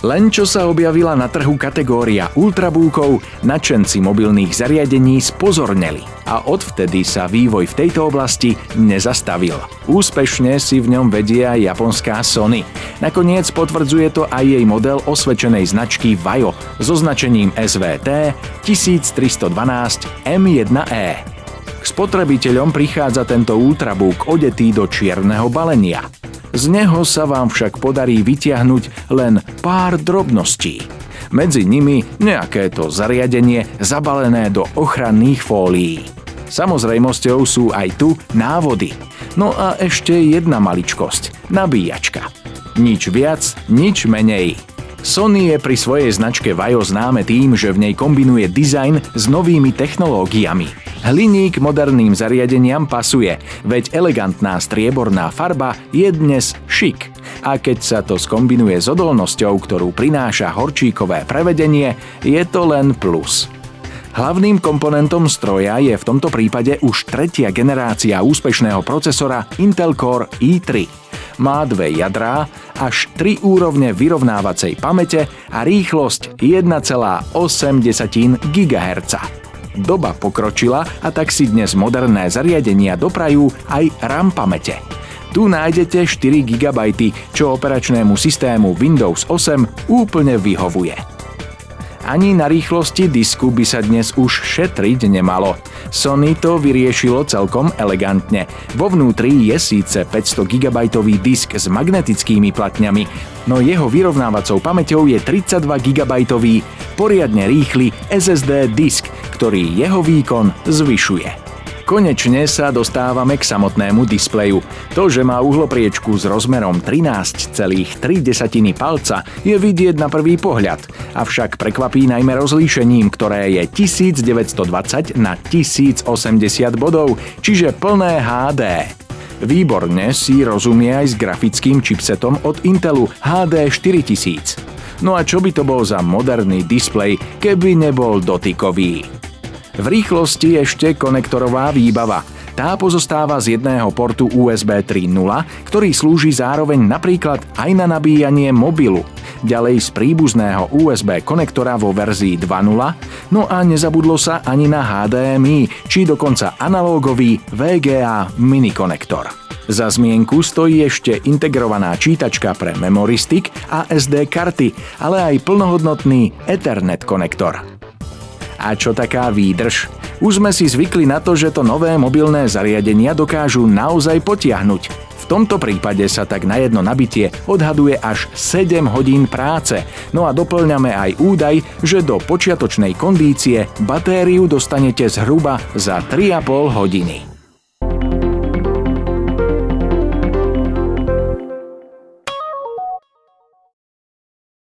Len čo sa objavila na trhu kategória ultrabookov, nadšenci mobilných zariadení spozorneli a odvtedy sa vývoj v tejto oblasti nezastavil. Úspešne si v ňom vedie aj japonská Sony. Nakoniec potvrdzuje to aj jej model osvedčenej značky Vaio so značením SVT 1312 M1E. K spotrebiteľom prichádza tento ultrabook odetý do čierneho balenia. Z neho sa vám však podarí vytiahnuť len pár drobností. Medzi nimi nejaké to zariadenie zabalené do ochranných fólií. Samozrejmosťou sú aj tu návody. No a ešte jedna maličkosť – nabíjačka. Nič viac, nič menej. Sony je pri svojej značke Vaio známe tým, že v nej kombinuje dizajn s novými technológiami. Hliník moderným zariadeniam pasuje, veď elegantná strieborná farba je dnes šik. A keď sa to skombinuje s odolnosťou, ktorú prináša horčíkové prevedenie, je to len plus. Hlavným komponentom stroja je v tomto prípade už tretia generácia úspešného procesora Intel Core i3. Má 2 jadrá, až 3 úrovne vyrovnávacej pamäte a rýchlosť 1,8 GHz. Doba pokročila a tak si dnes moderné zariadenia doprajú aj RAM pamäte. Tu nájdete 4 GB, čo operačnému systému Windows 8 úplne vyhovuje. Ani na rýchlosti disku by sa dnes už šetriť nemalo. Sony to vyriešilo celkom elegantne. Vo vnútri je síce 500 GB disk s magnetickými platňami, no jeho vyrovnávacou pamäťou je 32 GB poriadne rýchly SSD disk, ktorý jeho výkon zvyšuje. Konečne sa dostávame k samotnému displeju. To, že má uhlopriečku s rozmerom 13,3 palca, je vidieť na prvý pohľad, avšak prekvapí najmä rozlíšením, ktoré je 1920 na 1080 bodov, čiže plné HD. Výborne si rozumie aj s grafickým chipsetom od Intelu HD 4000. No a čo by to bol za moderný displej, keby nebol dotykový? V rýchlosti ešte konektorová výbava. Tá pozostáva z jedného portu USB 3.0, ktorý slúži zároveň napríklad aj na nabíjanie mobilu. Ďalej z príbuzného USB konektora vo verzii 2.0, no a nezabudlo sa ani na HDMI, či dokonca analógový VGA mini konektor. Za zmienku stojí ešte integrovaná čítačka pre memory stick a SD karty, ale aj plnohodnotný Ethernet konektor. A čo taká výdrž? Už sme si zvykli na to, že to nové mobilné zariadenia dokážu naozaj potiahnuť. V tomto prípade sa tak na jedno nabitie odhaduje až 7 hodín práce. No a doplňame aj údaj, že do počiatočnej kondície batériu dostanete zhruba za 3,5 hodiny.